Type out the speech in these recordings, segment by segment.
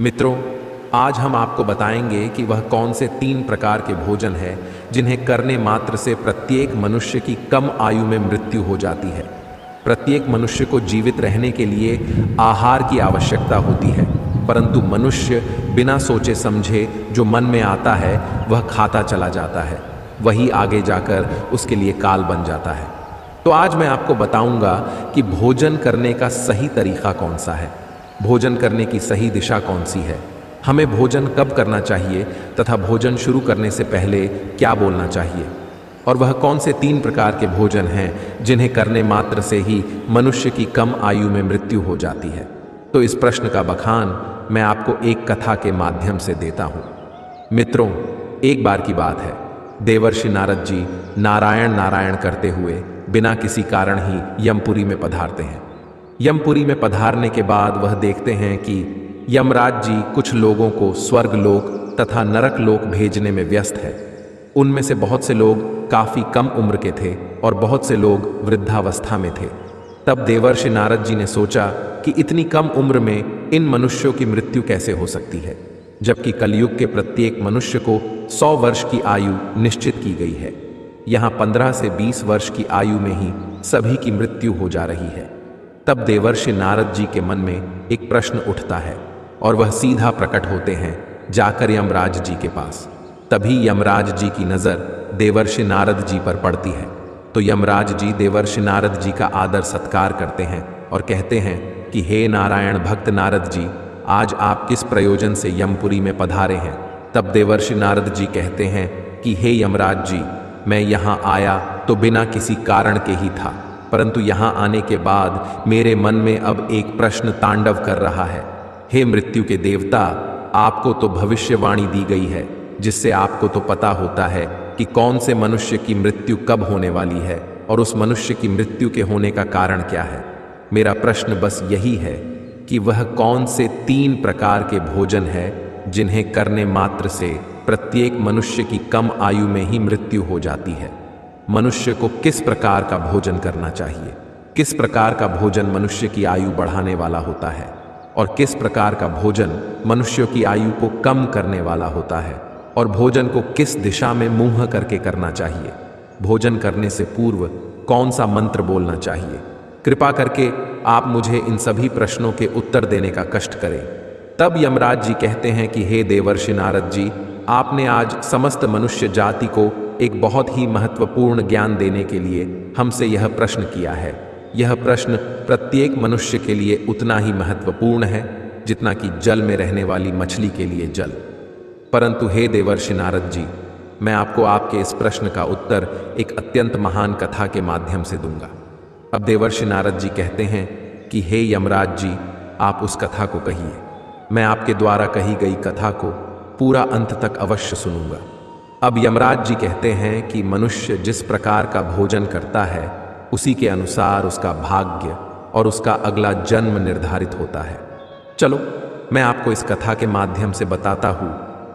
मित्रों, आज हम आपको बताएंगे कि वह कौन से 3 प्रकार के भोजन है जिन्हें करने मात्र से प्रत्येक मनुष्य की कम आयु में मृत्यु हो जाती है। प्रत्येक मनुष्य को जीवित रहने के लिए आहार की आवश्यकता होती है, परंतु मनुष्य बिना सोचे समझे जो मन में आता है वह खाता चला जाता है। वही आगे जाकर उसके लिए काल बन जाता है। तो आज मैं आपको बताऊंगा कि भोजन करने का सही तरीका कौन सा है, भोजन करने की सही दिशा कौन सी है, हमें भोजन कब करना चाहिए तथा भोजन शुरू करने से पहले क्या बोलना चाहिए, और वह कौन से 3 प्रकार के भोजन हैं जिन्हें करने मात्र से ही मनुष्य की कम आयु में मृत्यु हो जाती है। तो इस प्रश्न का बखान मैं आपको एक कथा के माध्यम से देता हूँ। मित्रों, एक बार की बात है, देवर्षि नारद जी नारायण नारायण करते हुए बिना किसी कारण ही यमपुरी में पधारते हैं। यमपुरी में पधारने के बाद वह देखते हैं कि यमराज जी कुछ लोगों को स्वर्गलोक तथा नरक लोक भेजने में व्यस्त है। उनमें से बहुत से लोग काफी कम उम्र के थे और बहुत से लोग वृद्धावस्था में थे। तब देवर्षि नारद जी ने सोचा कि इतनी कम उम्र में इन मनुष्यों की मृत्यु कैसे हो सकती है, जबकि कलयुग के प्रत्येक मनुष्य को 100 वर्ष की आयु निश्चित की गई है। यहाँ 15 से 20 वर्ष की आयु में ही सभी की मृत्यु हो जा रही है। तब देवर्षि नारद जी के मन में एक प्रश्न उठता है और वह सीधा प्रकट होते हैं जाकर यमराज जी के पास। तभी यमराज जी की नज़र देवर्षि नारद जी पर पड़ती है। तो यमराज जी देवर्षि नारद जी का आदर सत्कार करते हैं और कहते हैं कि हे नारायण भक्त नारद जी, आज आप किस प्रयोजन से यमपुरी में पधारे हैं। तब देवर्षि नारद जी कहते हैं कि हे यमराज जी, मैं यहाँ आया तो बिना किसी कारण के ही था, परंतु यहाँ आने के बाद मेरे मन में अब एक प्रश्न तांडव कर रहा है। हे मृत्यु के देवता, आपको तो भविष्यवाणी दी गई है, जिससे आपको तो पता होता है कि कौन से मनुष्य की मृत्यु कब होने वाली है और उस मनुष्य की मृत्यु के होने का कारण क्या है। मेरा प्रश्न बस यही है कि वह कौन से 3 प्रकार के भोजन है जिन्हें करने मात्र से प्रत्येक मनुष्य की कम आयु में ही मृत्यु हो जाती है। मनुष्य को किस प्रकार का भोजन करना चाहिए, किस प्रकार का भोजन मनुष्य की आयु बढ़ाने वाला होता है और किस प्रकार का भोजन मनुष्यों की आयु को कम करने वाला होता है, और भोजन को किस दिशा में मुंह करके करना चाहिए। भोजन करने से पूर्व कौन सा मंत्र बोलना चाहिए। कृपा करके आप मुझे इन सभी प्रश्नों के उत्तर देने का कष्ट करें। तब यमराज जी कहते हैं कि हे देवर्षि नारद जी, आपने आज समस्त मनुष्य जाति को एक बहुत ही महत्वपूर्ण ज्ञान देने के लिए हमसे यह प्रश्न किया है। यह प्रश्न प्रत्येक मनुष्य के लिए उतना ही महत्वपूर्ण है जितना कि जल में रहने वाली मछली के लिए जल। परंतु हे देवर्षि नारद जी, मैं आपको आपके इस प्रश्न का उत्तर एक अत्यंत महान कथा के माध्यम से दूंगा। अब देवर्षि नारद जी कहते हैं कि हे यमराज जी, आप उस कथा को कहिए। मैं आपके द्वारा कही गई कथा को पूरा अंत तक अवश्य सुनूंगा। अब यमराज जी कहते हैं कि मनुष्य जिस प्रकार का भोजन करता है उसी के अनुसार उसका भाग्य और उसका अगला जन्म निर्धारित होता है। चलो मैं आपको इस कथा के माध्यम से बताता हूँ।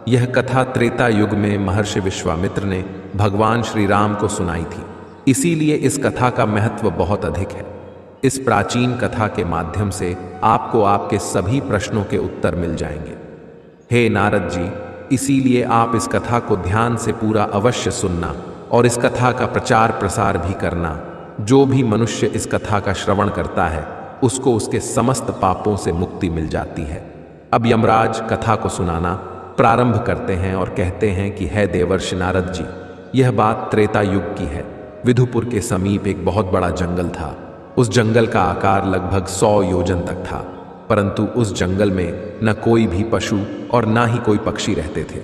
यह कथा त्रेता युग में महर्षि विश्वामित्र ने भगवान श्री राम को सुनाई थी, इसीलिए इस कथा का महत्व बहुत अधिक है। इस प्राचीन कथा के माध्यम से आपको आपके सभी प्रश्नों के उत्तर मिल जाएंगे। हे नारद जी, इसीलिए आप इस कथा को ध्यान से पूरा अवश्य सुनना और इस कथा का प्रचार प्रसार भी करना। जो भी मनुष्य इस कथा का श्रवण करता है उसको उसके समस्त पापों से मुक्ति मिल जाती है। अब यमराज कथा को सुनाना प्रारंभ करते हैं और कहते हैं कि हे देवर्षि नारद जी, यह बात त्रेता युग की है। विधुपुर के समीप एक बहुत बड़ा जंगल था। उस जंगल का आकार लगभग 100 योजन तक था, परंतु उस जंगल में न कोई भी पशु और ना ही कोई पक्षी रहते थे।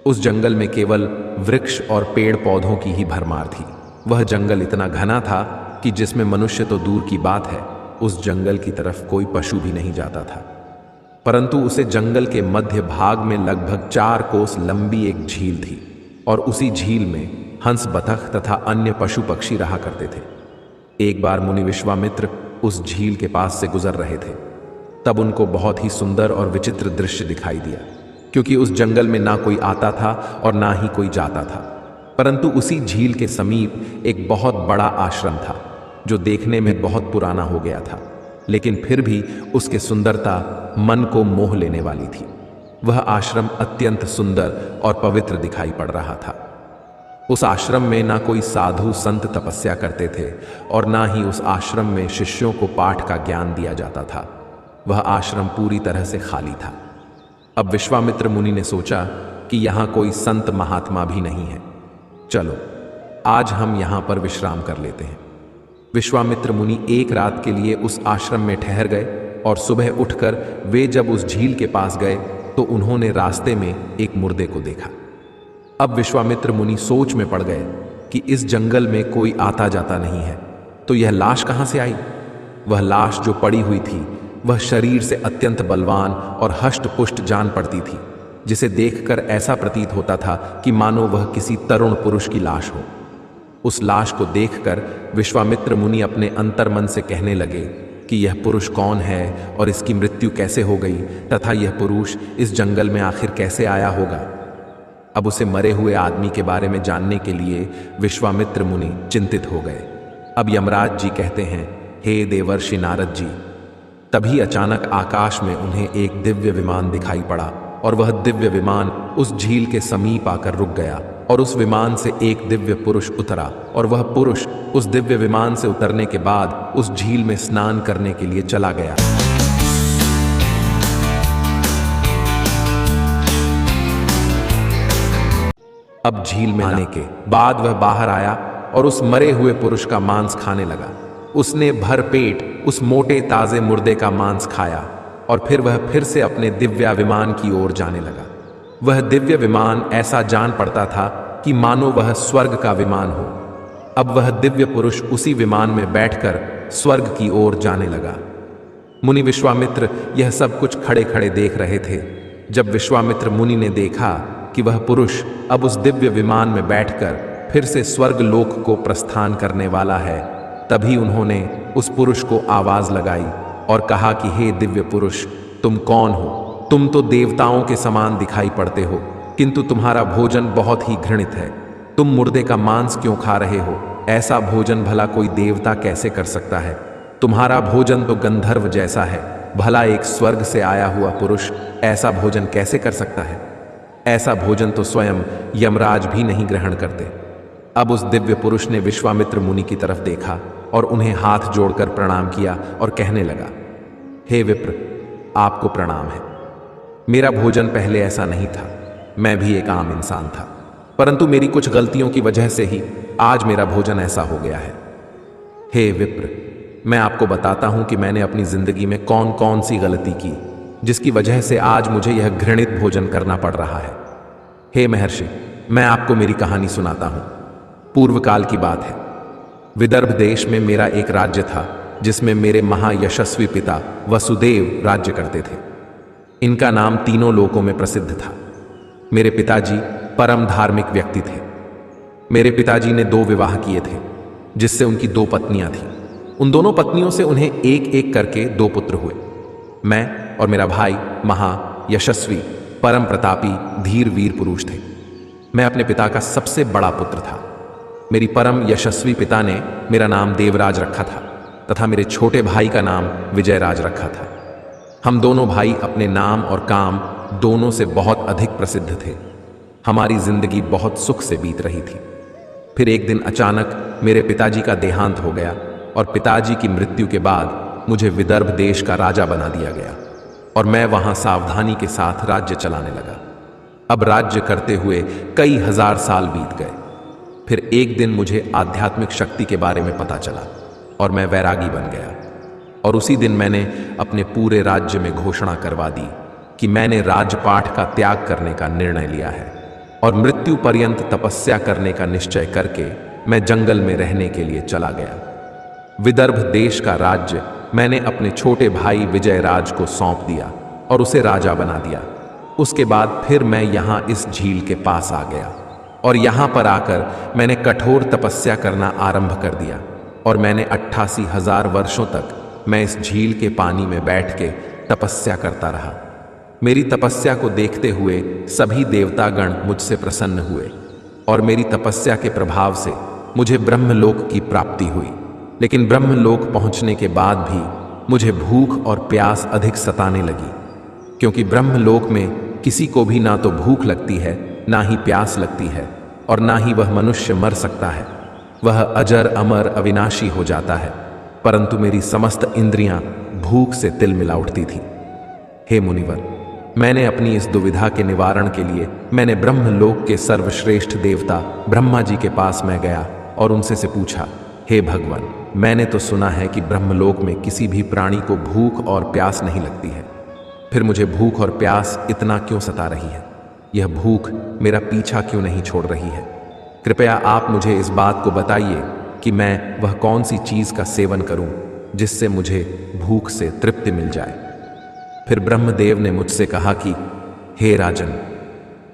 उस जंगल में केवल वृक्ष और पेड़ पौधों की ही भरमार थी। वह जंगल इतना घना था कि जिसमें मनुष्य तो दूर की बात है, उस जंगल की तरफ कोई पशु भी नहीं जाता था। परंतु उसे जंगल के मध्य भाग में लगभग 4 कोस लंबी एक झील थी और उसी झील में हंस, बतख तथा अन्य पशु पक्षी रहा करते थे। एक बार मुनि विश्वामित्र उस झील के पास से गुजर रहे थे। तब उनको बहुत ही सुंदर और विचित्र दृश्य दिखाई दिया, क्योंकि उस जंगल में ना कोई आता था और ना ही कोई जाता था। परंतु उसी झील के समीप एक बहुत बड़ा आश्रम था जो देखने में बहुत पुराना हो गया था। लेकिन फिर भी उसकी सुंदरता मन को मोह लेने वाली थी। वह आश्रम अत्यंत सुंदर और पवित्र दिखाई पड़ रहा था। उस आश्रम में ना कोई साधु संत तपस्या करते थे और ना ही उस आश्रम में शिष्यों को पाठ का ज्ञान दिया जाता था। वह आश्रम पूरी तरह से खाली था। अब विश्वामित्र मुनि ने सोचा कि यहाँ कोई संत महात्मा भी नहीं है। चलो आज हम यहाँ पर विश्राम कर लेते हैं। विश्वामित्र मुनि एक रात के लिए उस आश्रम में ठहर गए और सुबह उठकर वे जब उस झील के पास गए तो उन्होंने रास्ते में एक मुर्दे को देखा। अब विश्वामित्र मुनि सोच में पड़ गए कि इस जंगल में कोई आता जाता नहीं है, तो यह लाश कहाँ से आई? वह लाश जो पड़ी हुई थी वह शरीर से अत्यंत बलवान और हष्ट पुष्ट जान पड़ती थी, जिसे देखकर ऐसा प्रतीत होता था कि मानो वह किसी तरुण पुरुष की लाश हो। उस लाश को देखकर विश्वामित्र मुनि अपने अंतर्मन से कहने लगे कि यह पुरुष कौन है और इसकी मृत्यु कैसे हो गई तथा यह पुरुष इस जंगल में आखिर कैसे आया होगा। अब उसे मरे हुए आदमी के बारे में जानने के लिए विश्वामित्र मुनि चिंतित हो गए। अब यमराज जी कहते हैं, हे देवर्षि नारद जी। तभी अचानक आकाश में उन्हें एक दिव्य विमान दिखाई पड़ा और वह दिव्य विमान उस झील के समीप आकर रुक गया और उस विमान से एक दिव्य पुरुष उतरा और वह पुरुष उस दिव्य विमान से उतरने के बाद उस झील में स्नान करने के लिए चला गया। अब झील में आने के बाद वह बाहर आया और उस मरे हुए पुरुष का मांस खाने लगा। उसने भर पेट उस मोटे ताजे मुर्दे का मांस खाया और फिर वह फिर से अपने दिव्य विमान की ओर जाने लगा। वह दिव्य विमान ऐसा जान पड़ता था कि मानो वह स्वर्ग का विमान हो। अब वह दिव्य पुरुष उसी विमान में बैठकर स्वर्ग की ओर जाने लगा। मुनि विश्वामित्र यह सब कुछ खड़े खड़े देख रहे थे। जब विश्वामित्र मुनि ने देखा कि वह पुरुष अब उस दिव्य विमान में बैठकर फिर से स्वर्ग लोक को प्रस्थान करने वाला है, तभी उन्होंने उस पुरुष को आवाज लगाई और कहा कि हे दिव्य पुरुष, तुम कौन हो? तुम तो देवताओं के समान दिखाई पड़ते हो, किंतु तुम्हारा भोजन बहुत ही घृणित है। तुम मुर्दे का मांस क्यों खा रहे हो? ऐसा भोजन भला कोई देवता कैसे कर सकता है? तुम्हारा भोजन तो गंधर्व जैसा है। भला एक स्वर्ग से आया हुआ पुरुष ऐसा भोजन कैसे कर सकता है? ऐसा भोजन तो स्वयं यमराज भी नहीं ग्रहण करते। अब उस दिव्य पुरुष ने विश्वामित्र मुनि की तरफ देखा और उन्हें हाथ जोड़कर प्रणाम किया और कहने लगा, हे विप्र, आपको प्रणाम है। मेरा भोजन पहले ऐसा नहीं था। मैं भी एक आम इंसान था, परंतु मेरी कुछ गलतियों की वजह से ही आज मेरा भोजन ऐसा हो गया है। हे विप्र, मैं आपको बताता हूं कि मैंने अपनी जिंदगी में कौन कौन सी गलती की जिसकी वजह से आज मुझे यह घृणित भोजन करना पड़ रहा है। हे महर्षि, मैं आपको मेरी कहानी सुनाता हूं। पूर्व काल की बात है। विदर्भ देश में मेरा एक राज्य था जिसमें मेरे महायशस्वी पिता वसुदेव राज्य करते थे। इनका नाम तीनों लोकों में प्रसिद्ध था। मेरे पिताजी परम धार्मिक व्यक्ति थे। मेरे पिताजी ने 2 विवाह किए थे, जिससे उनकी 2 पत्नियां थीं। उन दोनों पत्नियों से उन्हें एक एक करके 2 पुत्र हुए। मैं और मेरा भाई महायशस्वी परम प्रतापी धीर वीर पुरुष थे। मैं अपने पिता का सबसे बड़ा पुत्र था। मेरी परम यशस्वी पिता ने मेरा नाम देवराज रखा था तथा मेरे छोटे भाई का नाम विजयराज रखा था। हम दोनों भाई अपने नाम और काम दोनों से बहुत अधिक प्रसिद्ध थे। हमारी जिंदगी बहुत सुख से बीत रही थी। फिर एक दिन अचानक मेरे पिताजी का देहांत हो गया और पिताजी की मृत्यु के बाद मुझे विदर्भ देश का राजा बना दिया गया और मैं वहां सावधानी के साथ राज्य चलाने लगा। अब राज्य करते हुए कई हजार साल बीत गए। फिर एक दिन मुझे आध्यात्मिक शक्ति के बारे में पता चला और मैं वैरागी बन गया। और उसी दिन मैंने अपने पूरे राज्य में घोषणा करवा दी कि मैंने राजपाट का त्याग करने का निर्णय लिया है और मृत्यु पर्यंत तपस्या करने का निश्चय करके मैं जंगल में रहने के लिए चला गया। विदर्भ देश का राज्य मैंने अपने छोटे भाई विजयराज को सौंप दिया और उसे राजा बना दिया। उसके बाद फिर मैं यहाँ इस झील के पास आ गया और यहाँ पर आकर मैंने कठोर तपस्या करना आरंभ कर दिया और मैंने 88,000 वर्षों तक मैं इस झील के पानी में बैठ के तपस्या करता रहा। मेरी तपस्या को देखते हुए सभी देवतागण मुझसे प्रसन्न हुए और मेरी तपस्या के प्रभाव से मुझे ब्रह्मलोक की प्राप्ति हुई। लेकिन ब्रह्मलोक पहुंचने के बाद भी मुझे भूख और प्यास अधिक सताने लगी, क्योंकि ब्रह्मलोक में किसी को भी ना तो भूख लगती है, ना ही प्यास लगती है, और ना ही वह मनुष्य मर सकता है। वह अजर अमर अविनाशी हो जाता है, परंतु मेरी समस्त इंद्रियां भूख से तिलमिला उठती थी। हे मुनिवर, मैंने अपनी इस दुविधा के निवारण के लिए मैंने ब्रह्मलोक के सर्वश्रेष्ठ देवता ब्रह्मा जी के पास मैं गया और उनसे से पूछा, हे भगवान, मैंने तो सुना है कि ब्रह्मलोक में किसी भी प्राणी को भूख और प्यास नहीं लगती है, फिर मुझे भूख और प्यास इतना क्यों सता रही है? यह भूख मेरा पीछा क्यों नहीं छोड़ रही है? कृपया आप मुझे इस बात को बताइए कि मैं वह कौन सी चीज का सेवन करूं जिससे मुझे भूख से तृप्ति मिल जाए। फिर ब्रह्मदेव ने मुझसे कहा कि हे राजन,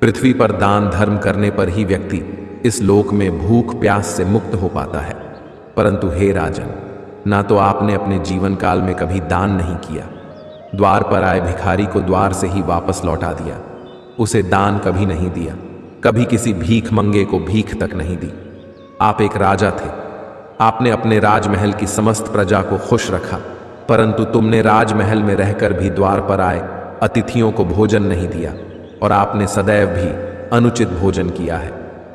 पृथ्वी पर दान धर्म करने पर ही व्यक्ति इस लोक में भूख प्यास से मुक्त हो पाता है, परंतु हे राजन, ना तो आपने अपने जीवन काल में कभी दान नहीं किया, द्वार पर आए भिखारी को द्वार से ही वापस लौटा दिया, उसे दान कभी नहीं दिया, कभी किसी भीख मंगे को भीख तक नहीं दी। आप एक राजा थे, आपने अपने राजमहल की समस्त प्रजा को खुश रखा, परंतु तुमने राजमहल में रहकर भी द्वार पर आए अतिथियों को भोजन नहीं दिया, और आपने सदैव भी अनुचित भोजन किया है,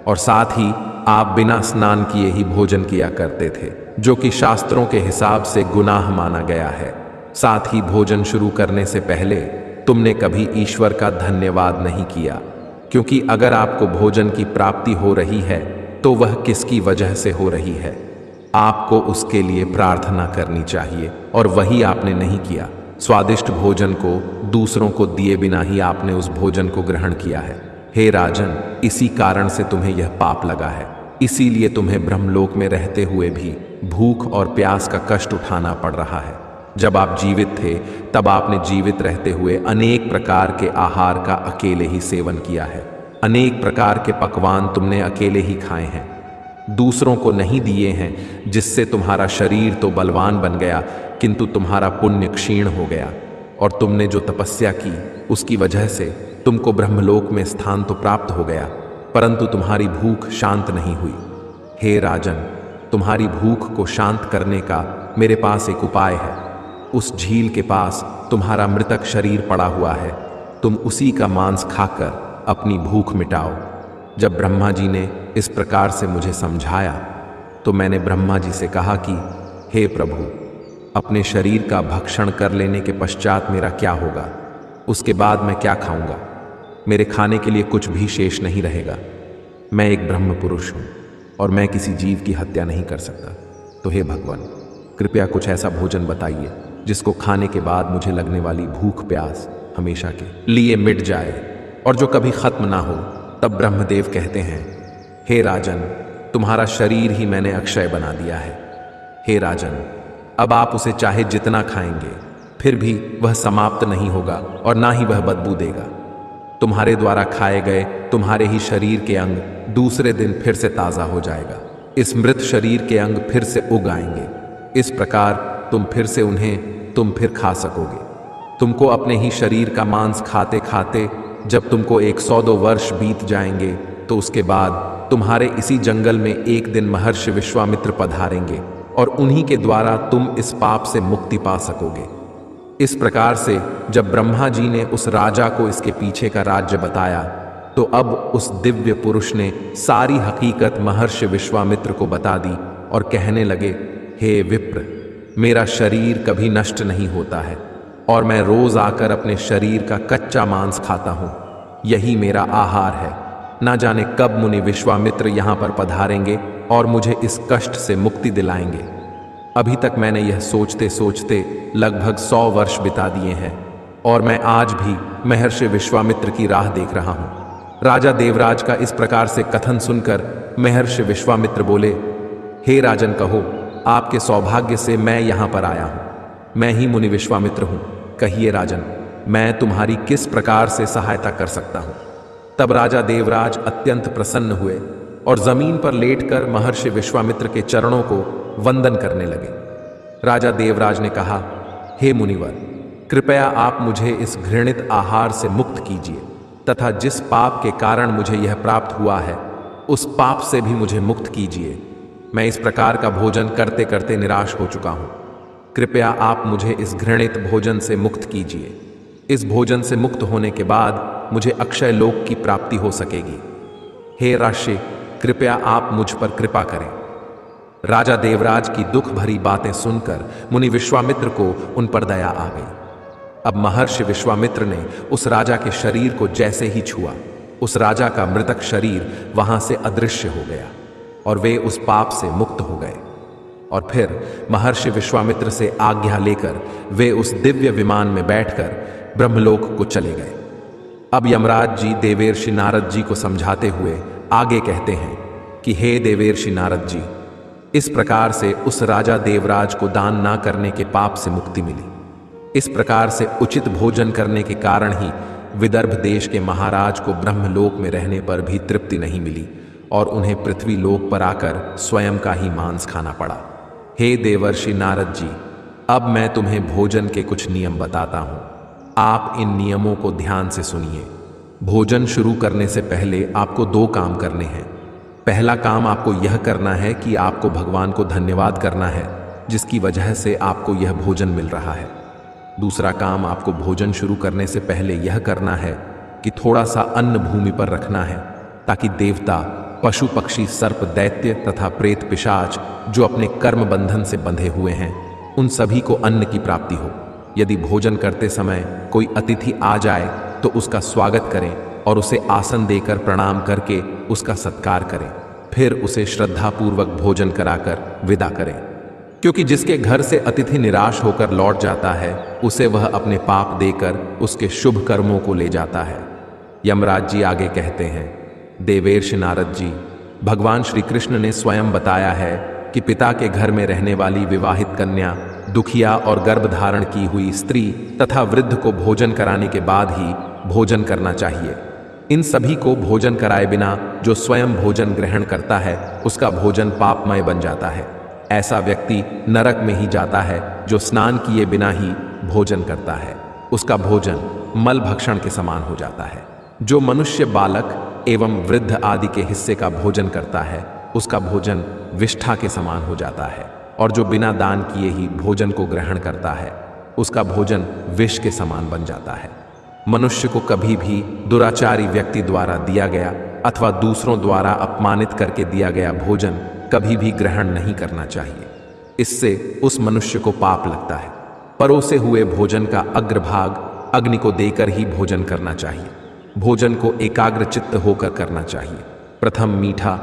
और साथ ही आप बिना स्नान किए ही भोजन किया करते थे, जो कि शास्त्रों के हिसाब से गुनाह माना गया है। साथ ही भोजन शुरू करने से पहले तुमने कभी ईश्वर का धन्यवाद नहीं किया, क्योंकि अगर आपको भोजन की प्राप्ति हो रही है तो वह किसकी वजह से हो रही है, आपको उसके लिए प्रार्थना करनी चाहिए, और वही आपने नहीं किया। स्वादिष्ट भोजन को दूसरों को दिए बिना ही आपने उस भोजन को ग्रहण किया है। हे राजन, इसी कारण से तुम्हें यह पाप लगा है, इसीलिए तुम्हें ब्रह्मलोक में रहते हुए भी भूख और प्यास का कष्ट उठाना पड़ रहा है। जब आप जीवित थे तब आपने जीवित रहते हुए अनेक प्रकार के आहार का अकेले ही सेवन किया है, अनेक प्रकार के पकवान तुमने अकेले ही खाए हैं, दूसरों को नहीं दिए हैं, जिससे तुम्हारा शरीर तो बलवान बन गया किंतु तुम्हारा पुण्य क्षीण हो गया, और तुमने जो तपस्या की उसकी वजह से तुमको ब्रह्मलोक में स्थान तो प्राप्त हो गया, परंतु तुम्हारी भूख शांत नहीं हुई। हे राजन, तुम्हारी भूख को शांत करने का मेरे पास एक उपाय है। उस झील के पास तुम्हारा मृतक शरीर पड़ा हुआ है, तुम उसी का मांस खाकर अपनी भूख मिटाओ। जब ब्रह्मा जी ने इस प्रकार से मुझे समझाया तो मैंने ब्रह्मा जी से कहा कि हे प्रभु, अपने शरीर का भक्षण कर लेने के पश्चात मेरा क्या होगा? उसके बाद मैं क्या खाऊंगा? मेरे खाने के लिए कुछ भी शेष नहीं रहेगा। मैं एक ब्रह्म पुरुष हूँ और मैं किसी जीव की हत्या नहीं कर सकता। तो हे भगवान, कृपया कुछ ऐसा भोजन बताइए जिसको खाने के बाद मुझे लगने वाली भूख प्यास हमेशा के लिए मिट जाए और जो कभी खत्म ना हो। तब ब्रह्मदेव कहते हैं, हे राजन, तुम्हारा शरीर ही मैंने अक्षय बना दिया है। हे राजन, अब आप उसे चाहे जितना खाएंगे फिर भी वह समाप्त नहीं होगा और ना ही वह बदबू देगा। तुम्हारे द्वारा खाए गए तुम्हारे ही शरीर के अंग दूसरे दिन फिर से ताज़ा हो जाएगा। इस मृत शरीर के अंग फिर से उग आएंगे। इस प्रकार तुम फिर खा सकोगे। तुमको अपने ही शरीर का मांस खाते खाते जब तुमको 102 वर्ष बीत जाएंगे तो उसके बाद तुम्हारे इसी जंगल में एक दिन महर्षि विश्वामित्र पधारेंगे और उन्हीं के द्वारा तुम इस पाप से मुक्ति पा सकोगे। इस प्रकार से जब ब्रह्मा जी ने उस राजा को इसके पीछे का राज्य बताया तो अब उस दिव्य पुरुष ने सारी हकीकत महर्षि विश्वामित्र को बता दी और कहने लगे, हे विप्र, मेरा शरीर कभी नष्ट नहीं होता है और मैं रोज आकर अपने शरीर का कच्चा मांस खाता हूँ। यही मेरा आहार है। ना जाने कब मुनि विश्वामित्र यहाँ पर पधारेंगे और मुझे इस कष्ट से मुक्ति दिलाएंगे। अभी तक मैंने यह सोचते सोचते लगभग 100 वर्ष बिता दिए हैं और मैं आज भी महर्षि विश्वामित्र की राह देख रहा हूँ। राजा देवराज का इस प्रकार से कथन सुनकर महर्षि विश्वामित्र बोले, हे राजन, कहो, आपके सौभाग्य से मैं यहाँ पर आया हूँ। मैं ही मुनि विश्वामित्र हूँ। कहिए राजन, मैं तुम्हारी किस प्रकार से सहायता कर सकता हूँ? तब राजा देवराज अत्यंत प्रसन्न हुए और जमीन पर लेटकर महर्षि विश्वामित्र के चरणों को वंदन करने लगे। राजा देवराज ने कहा, हे मुनिवर, कृपया आप मुझे इस घृणित आहार से मुक्त कीजिए तथा जिस पाप के कारण मुझे यह प्राप्त हुआ है उस पाप से भी मुझे मुक्त कीजिए। मैं इस प्रकार का भोजन करते करते निराश हो चुका हूँ। कृपया आप मुझे इस घृणित भोजन से मुक्त कीजिए। इस भोजन से मुक्त होने के बाद मुझे अक्षय लोक की प्राप्ति हो सकेगी। हे राशि, कृपया आप मुझ पर कृपा करें। राजा देवराज की दुख भरी बातें सुनकर मुनि विश्वामित्र को उन पर दया आ गई। अब महर्षि विश्वामित्र ने उस राजा के शरीर को जैसे ही छुआ, उस राजा का मृतक शरीर वहां से अदृश्य हो गया और वे उस पाप से मुक्त हो गए। और फिर महर्षि विश्वामित्र से आज्ञा लेकर वे उस दिव्य विमान में बैठकर ब्रह्मलोक को चले गए। अब यमराज जी देवेर्षि नारद जी को समझाते हुए आगे कहते हैं कि हे देवेर्षि नारद जी, इस प्रकार से उस राजा देवराज को दान ना करने के पाप से मुक्ति मिली। इस प्रकार से उचित भोजन करने के कारण ही विदर्भ देश के महाराज को ब्रह्मलोक में रहने पर भी तृप्ति नहीं मिली और उन्हें पृथ्वी लोक पर आकर स्वयं का ही मांस खाना पड़ा। हे देवर्षि नारद जी, अब मैं तुम्हें भोजन के कुछ नियम बताता हूं। आप इन नियमों को ध्यान से सुनिए। भोजन शुरू करने से पहले आपको 2 काम करने हैं। पहला काम आपको यह करना है कि आपको भगवान को धन्यवाद करना है जिसकी वजह से आपको यह भोजन मिल रहा है। दूसरा काम आपको भोजन शुरू करने से पहले यह करना है कि थोड़ा सा अन्न भूमि पर रखना है ताकि देवता, पशु पक्षी, सर्प, दैत्य तथा प्रेत पिशाच जो अपने कर्म बंधन से बंधे हुए हैं उन सभी को अन्न की प्राप्ति हो। यदि भोजन करते समय कोई अतिथि आ जाए तो उसका स्वागत करें और उसे आसन देकर प्रणाम करके उसका सत्कार करें। फिर उसे श्रद्धापूर्वक भोजन कराकर विदा करें, क्योंकि जिसके घर से अतिथि निराश होकर लौट जाता है उसे वह अपने पाप देकर उसके शुभ कर्मों को ले जाता है। यमराज जी आगे कहते हैं, देवेर्षि नारद जी, भगवान श्री कृष्ण ने स्वयं बताया है कि पिता के घर में रहने वाली विवाहित कन्या, दुखिया और गर्भधारण की हुई स्त्री तथा वृद्ध को भोजन कराने के बाद ही भोजन करना चाहिए। इन सभी को भोजन कराए बिना जो स्वयं भोजन ग्रहण करता है उसका भोजन पापमय बन जाता है। ऐसा व्यक्ति नरक में ही जाता है। जो स्नान किए बिना ही भोजन करता है उसका भोजन मल भक्षण के समान हो जाता है। जो मनुष्य बालक एवं वृद्ध आदि के हिस्से का भोजन करता है उसका भोजन विष्ठा के समान हो जाता है। और जो बिना दान किए ही भोजन को ग्रहण करता है उसका भोजन विष के समान बन जाता है। मनुष्य को कभी भी दुराचारी व्यक्ति द्वारा दिया गया अथवा दूसरों द्वारा अपमानित करके दिया गया भोजन कभी भी ग्रहण नहीं करना चाहिए। इससे उस मनुष्य को पाप लगता है। परोसे हुए भोजन का अग्रभाग अग्नि को देकर ही भोजन करना चाहिए। भोजन को एकाग्र चित्त होकर करना चाहिए। प्रथम मीठा,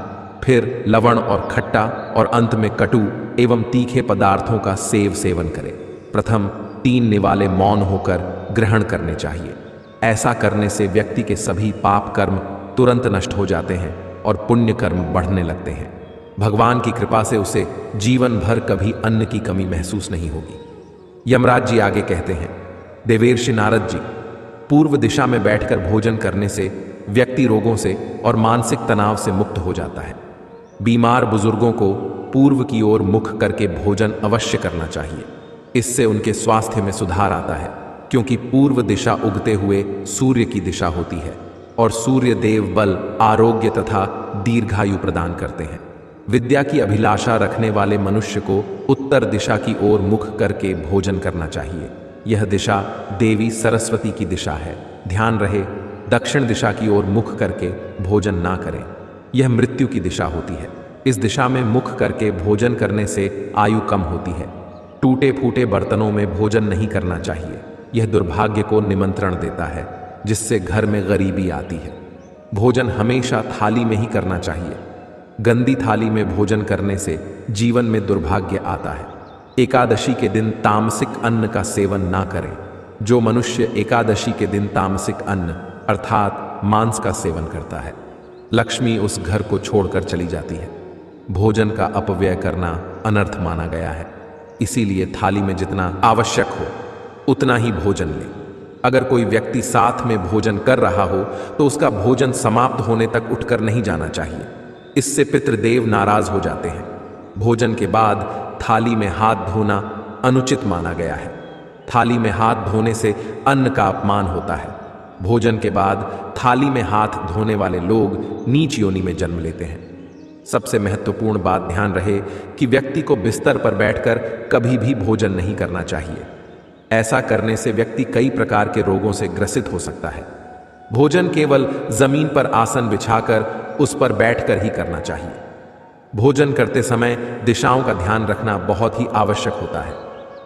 फिर लवण और खट्टा और अंत में कटु एवं तीखे पदार्थों का सेवन करें। प्रथम 3 निवाले मौन होकर ग्रहण करने चाहिए। ऐसा करने से व्यक्ति के सभी पाप कर्म तुरंत नष्ट हो जाते हैं और पुण्य कर्म बढ़ने लगते हैं। भगवान की कृपा से उसे जीवन भर कभी अन्न की कमी महसूस नहीं होगी। यमराज जी आगे कहते हैं, देवेर्षि नारद जी, पूर्व दिशा में बैठकर भोजन करने से व्यक्ति रोगों से और मानसिक तनाव से मुक्त हो जाता है। बीमार बुजुर्गों को पूर्व की ओर मुख करके भोजन अवश्य करना चाहिए। इससे उनके स्वास्थ्य में सुधार आता है, क्योंकि पूर्व दिशा उगते हुए सूर्य की दिशा होती है और सूर्य देव बल, आरोग्य तथा दीर्घायु प्रदान करते हैं। विद्या की अभिलाषा रखने वाले मनुष्य को उत्तर दिशा की ओर मुख करके भोजन करना चाहिए। यह दिशा देवी सरस्वती की दिशा है। ध्यान रहे, दक्षिण दिशा की ओर मुख करके भोजन ना करें, यह मृत्यु की दिशा होती है। इस दिशा में मुख करके भोजन करने से आयु कम होती है। टूटे फूटे बर्तनों में भोजन नहीं करना चाहिए, यह दुर्भाग्य को निमंत्रण देता है जिससे घर में गरीबी आती है। भोजन हमेशा थाली में ही करना चाहिए। गंदी थाली में भोजन करने से जीवन में दुर्भाग्य आता है। एकादशी के दिन तामसिक अन्न का सेवन ना करें। जो मनुष्य एकादशी के दिन तामसिक अन्न अर्थात मांस का सेवन करता है, लक्ष्मी उस घर को छोड़कर चली जाती है। भोजन का अपव्यय करना अनर्थ माना गया है, इसीलिए थाली में जितना आवश्यक हो उतना ही भोजन ले। अगर कोई व्यक्ति साथ में भोजन कर रहा हो तो उसका भोजन समाप्त होने तक उठकर नहीं जाना चाहिए, इससे पितृदेव नाराज हो जाते हैं। भोजन के बाद थाली में हाथ धोना अनुचित माना गया है। थाली में हाथ धोने से अन्न का अपमान होता है। भोजन के बाद थाली में हाथ धोने वाले लोग नीच योनि में जन्म लेते हैं। सबसे महत्वपूर्ण बात ध्यान रहे कि व्यक्ति को बिस्तर पर बैठकर कभी भी भोजन नहीं करना चाहिए। ऐसा करने से व्यक्ति कई प्रकार के रोगों से ग्रसित हो सकता है। भोजन केवल जमीन पर आसन बिछाकर उस पर बैठकर ही करना चाहिए। भोजन करते समय दिशाओं का ध्यान रखना बहुत ही आवश्यक होता है।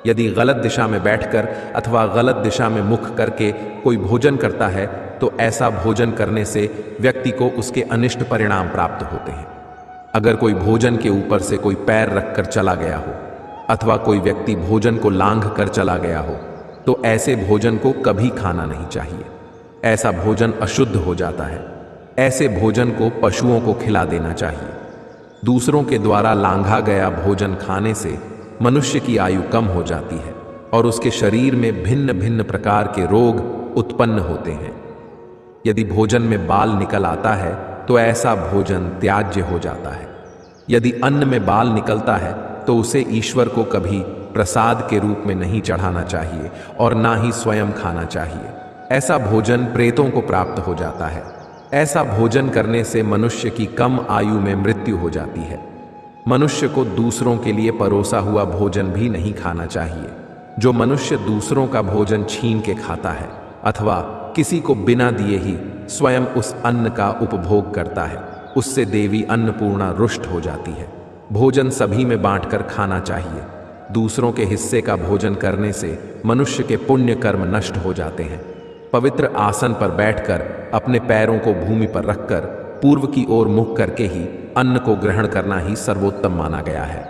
यदि गलत दिशा में बैठकर अथवा गलत दिशा में मुख करके कोई भोजन करता है तो ऐसा भोजन करने से व्यक्ति को उसके अनिष्ट परिणाम प्राप्त होते हैं। अगर कोई भोजन के ऊपर से कोई पैर रखकर चला गया हो अथवा कोई व्यक्ति भोजन को लांघ कर चला गया हो तो ऐसे भोजन को कभी खाना नहीं चाहिए। ऐसा भोजन अशुद्ध हो जाता है। ऐसे भोजन को पशुओं को खिला देना चाहिए। दूसरों के द्वारा लांघा गया भोजन खाने से मनुष्य की आयु कम हो जाती है और उसके शरीर में भिन्न भिन्न प्रकार के रोग उत्पन्न होते हैं। यदि भोजन में बाल निकल आता है तो ऐसा भोजन त्याज्य हो जाता है। यदि अन्न में बाल निकलता है तो उसे ईश्वर को कभी प्रसाद के रूप में नहीं चढ़ाना चाहिए और ना ही स्वयं खाना चाहिए। ऐसा भोजन प्रेतों को प्राप्त हो जाता है। ऐसा भोजन करने से मनुष्य की कम आयु में मृत्यु हो जाती है। मनुष्य को दूसरों के लिए परोसा हुआ भोजन भी नहीं खाना चाहिए। जो मनुष्य दूसरों का भोजन छीन के खाता है अथवा किसी को बिना दिए ही स्वयं उस अन्न का उपभोग करता है, उससे देवी अन्नपूर्णा रुष्ट हो जाती है। भोजन सभी में बांटकर खाना चाहिए। दूसरों के हिस्से का भोजन करने से मनुष्य के पुण्य कर्म नष्ट हो जाते हैं। पवित्र आसन पर बैठकर अपने पैरों को भूमि पर रखकर पूर्व की ओर मुख करके ही अन्न को ग्रहण करना ही सर्वोत्तम माना गया है।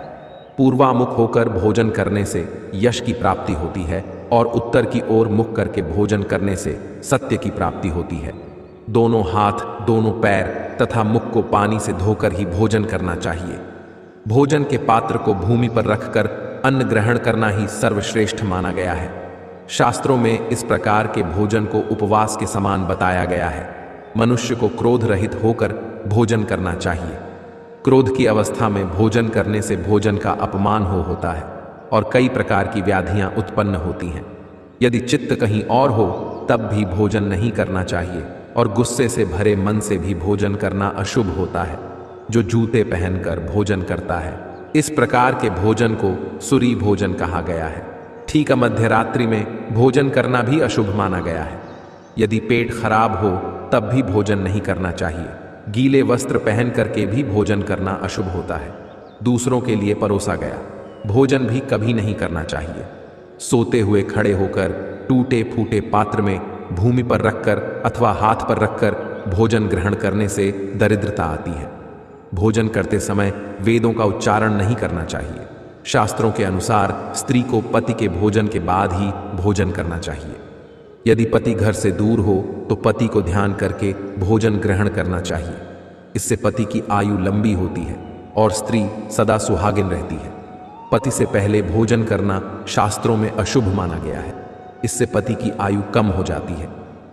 पूर्वामुख होकर भोजन करने से यश की प्राप्ति होती है और उत्तर की ओर मुख करके भोजन करने से सत्य की प्राप्ति होती है। दोनों हाथ, दोनों पैर तथा मुख को पानी से धोकर ही भोजन करना चाहिए। भोजन के पात्र को भूमि पर रखकर अन्न ग्रहण करना ही सर्वश्रेष्ठ माना गया है। शास्त्रों में इस प्रकार के भोजन को उपवास के समान बताया गया है। मनुष्य को क्रोध रहित होकर भोजन करना चाहिए। क्रोध की अवस्था में भोजन करने से भोजन का अपमान होता है और कई प्रकार की व्याधियां उत्पन्न होती हैं। यदि चित्त कहीं और हो तब भी भोजन नहीं करना चाहिए और गुस्से से भरे मन से भी भोजन करना अशुभ होता है। जो जूते पहनकर भोजन करता है, इस प्रकार के भोजन को सूरी भोजन कहा गया है। ठीक मध्य रात्रि में भोजन करना भी अशुभ माना गया है। यदि पेट खराब हो तब भी भोजन नहीं करना चाहिए। गीले वस्त्र पहन करके भी भोजन करना अशुभ होता है। दूसरों के लिए परोसा गया भोजन भी कभी नहीं करना चाहिए। सोते हुए खड़े होकर टूटे फूटे पात्र में भूमि पर रखकर अथवा हाथ पर रखकर भोजन ग्रहण करने से दरिद्रता आती है। भोजन करते समय वेदों का उच्चारण नहीं करना चाहिए। शास्त्रों के अनुसार स्त्री को पति के भोजन के बाद ही भोजन करना चाहिए। यदि पति घर से दूर हो तो पति को ध्यान करके भोजन ग्रहण करना चाहिए। इससे पति की आयु लंबी होती है और स्त्री सदा सुहागिन रहती है। पति से पहले भोजन करना शास्त्रों में अशुभ माना गया है। इससे पति की आयु कम हो जाती है।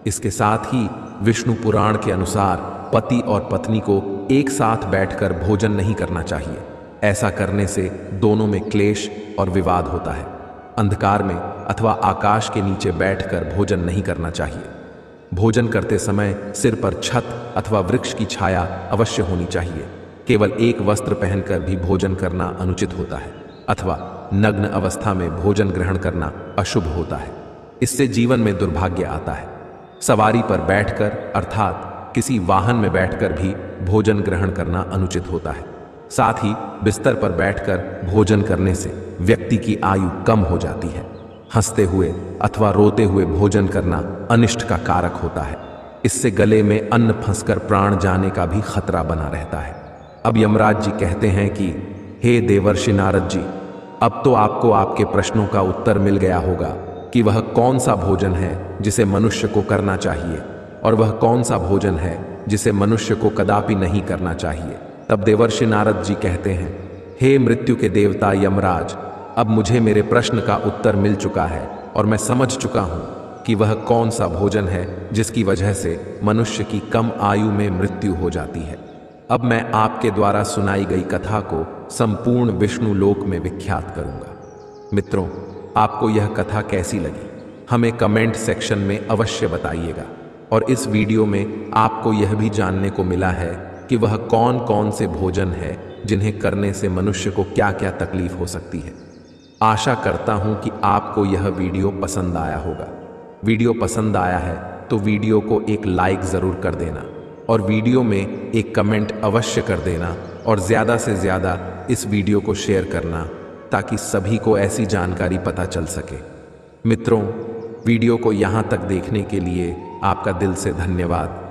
इसके साथ ही विष्णु पुराण के अनुसार पति और पत्नी को एक साथ बैठकर भोजन नहीं करना चाहिए। ऐसा करने से दोनों में क्लेश और विवाद होता है। अंधकार में अथवा आकाश के नीचे बैठकर भोजन नहीं करना चाहिए। भोजन करते समय सिर पर छत अथवा वृक्ष की छाया अवश्य होनी चाहिए। केवल एक वस्त्र पहनकर भी भोजन करना अनुचित होता है अथवा नग्न अवस्था में भोजन ग्रहण करना अशुभ होता है। इससे जीवन में दुर्भाग्य आता है। सवारी पर बैठकर अर्थात किसी वाहन में बैठकर भी भोजन ग्रहण करना अनुचित होता है। साथ ही बिस्तर पर बैठकर भोजन करने से व्यक्ति की आयु कम हो जाती है। हंसते हुए अथवा रोते हुए भोजन करना अनिष्ट का कारक होता है। इससे गले में अन्न फंसकर प्राण जाने का भी खतरा बना रहता है। अब यमराज जी कहते हैं कि हे देवर्षि नारद जी, अब तो आपको आपके प्रश्नों का उत्तर मिल गया होगा कि वह कौन सा भोजन है जिसे मनुष्य को करना चाहिए और वह कौन सा भोजन है जिसे मनुष्य को कदापि नहीं करना चाहिए। तब देवर्षि नारद जी कहते हैं, हे मृत्यु के देवता यमराज, अब मुझे मेरे प्रश्न का उत्तर मिल चुका है और मैं समझ चुका हूँ कि वह कौन सा भोजन है जिसकी वजह से मनुष्य की कम आयु में मृत्यु हो जाती है। अब मैं आपके द्वारा सुनाई गई कथा को संपूर्ण विष्णु लोक में विख्यात करूँगा। मित्रों, आपको यह कथा कैसी लगी हमें कमेंट सेक्शन में अवश्य बताइएगा। और इस वीडियो में आपको यह भी जानने को मिला है कि वह कौन कौन से भोजन है जिन्हें करने से मनुष्य को क्या क्या तकलीफ हो सकती है। आशा करता हूं कि आपको यह वीडियो पसंद आया होगा। वीडियो पसंद आया है तो वीडियो को एक लाइक ज़रूर कर देना और वीडियो में एक कमेंट अवश्य कर देना और ज़्यादा से ज़्यादा इस वीडियो को शेयर करना ताकि सभी को ऐसी जानकारी पता चल सके। मित्रों, वीडियो को यहाँ तक देखने के लिए आपका दिल से धन्यवाद।